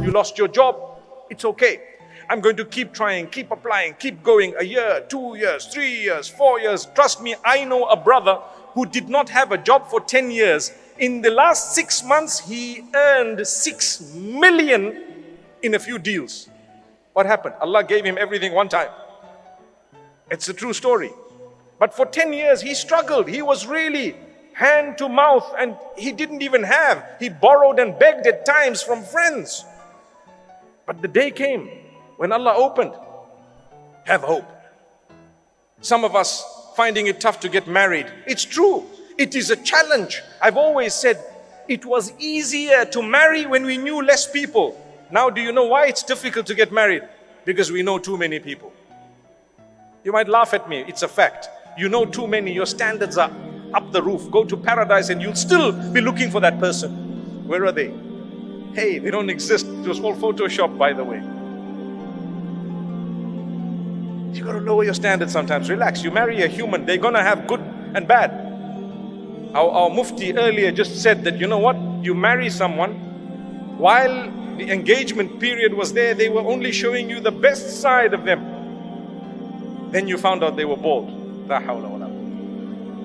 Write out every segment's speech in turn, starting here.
You lost your job. It's okay. I'm going to keep trying, keep applying, keep going. A year, 2 years, 3 years, 4 years. Trust me, I know a brother who did not have a job for 10 years. In the last 6 months, he earned 6 million in a few deals. What happened? Allah gave him everything one time. It's a true story. But for 10 years, he struggled. He was really hand to mouth, and he didn't even have. He borrowed and begged at times from friends. But the day came when Allah opened. Have hope. Some of us finding it tough to get married. It's true. It is a challenge. I've always said it was easier to marry when we knew less people. Now, do you know why it's difficult to get married? Because we know too many people. You might laugh at me. It's a fact. You know too many. Your standards are up the roof. Go to paradise and you'll still be looking for that person. Where are they? Hey, they don't exist. It was all Photoshop, by the way. You got to lower your standards sometimes. Relax. You marry a human. They're going to have good and bad. Our Mufti earlier just said that, you know what? You marry someone, while the engagement period was there, they were only showing you the best side of them. Then you found out they were bald.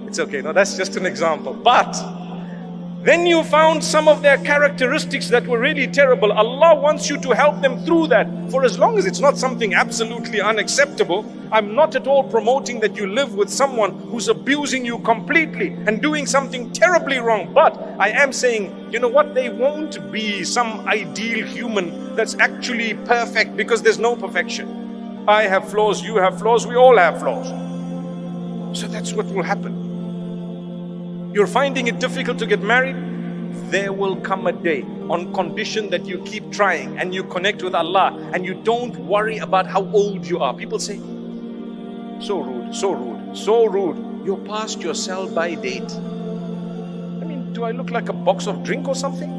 It's okay. No, that's just an example. But then you found some of their characteristics that were really terrible. Allah wants you to help them through that. For as long as it's not something absolutely unacceptable, I'm not at all promoting that you live with someone who's abusing you completely and doing something terribly wrong. But I am saying, you know what? They won't be some ideal human that's actually perfect, because there's no perfection. I have flaws, you have flaws, we all have flaws. So that's what will happen. You're finding it difficult to get married? There will come a day, on condition that you keep trying and you connect with Allah and you don't worry about how old you are. People say, so rude, so rude, so rude. You're past your sell-by date. I mean, do I look like a box of drink or something?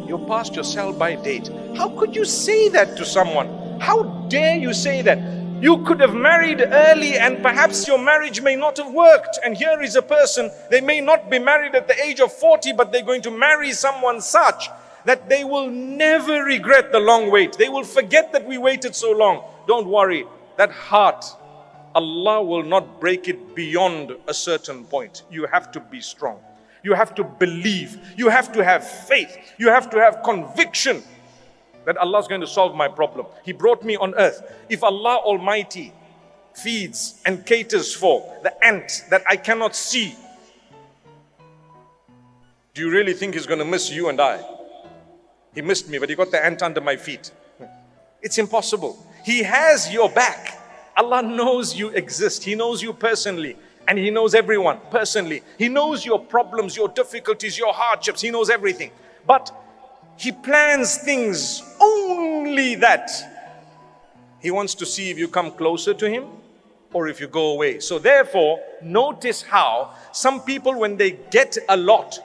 You're past your sell-by date. How could you say that to someone? How dare you say that? You could have married early and perhaps your marriage may not have worked. And here is a person, they may not be married at the age of 40, but they're going to marry someone such that they will never regret the long wait. They will forget that we waited so long. Don't worry, that heart, Allah will not break it beyond a certain point. You have to be strong. You have to believe. You have to have faith. You have to have conviction that Allah is going to solve my problem. He brought me on earth. If Allah Almighty feeds and caters for the ant that I cannot see, do you really think He's going to miss you and I? He missed me, but He got the ant under my feet. It's impossible. He has your back. Allah knows you exist. He knows you personally. And He knows everyone personally. He knows your problems, your difficulties, your hardships. He knows everything. But He plans things only that He wants to see if you come closer to Him or if you go away. So therefore, notice how some people, when they get a lot,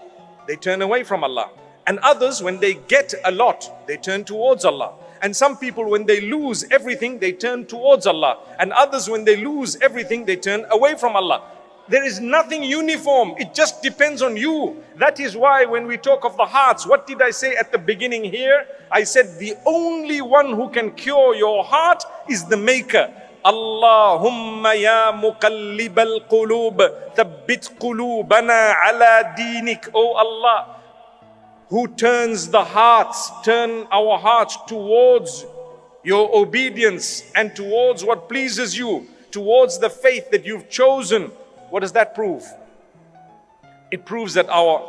they turn away from Allah. And others, when they get a lot, they turn towards Allah. And some people, when they lose everything, they turn towards Allah. And others, when they lose everything, they turn away from Allah. There is nothing uniform. It just depends on you. That is why when we talk of the hearts, what did I say at the beginning here? I said the only one who can cure your heart is the Maker. Allahumma ya muqallibal qulub, thabbit qulubana ala dinik. Oh Allah, who turns the hearts, turn our hearts towards your obedience and towards what pleases you, towards the faith that you've chosen. What does that prove? It proves that our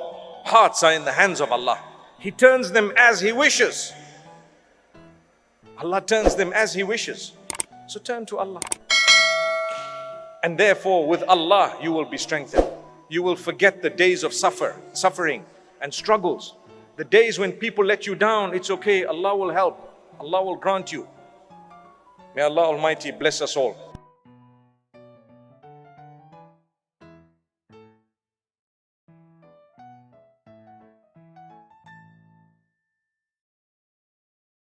hearts are in the hands of Allah. He turns them as He wishes. Allah turns them as He wishes. So turn to Allah. And therefore with Allah you will be strengthened. You will forget the days of suffering and struggles. The days when people let you down, it's okay. Allah will help. Allah will grant you. May Allah Almighty bless us all.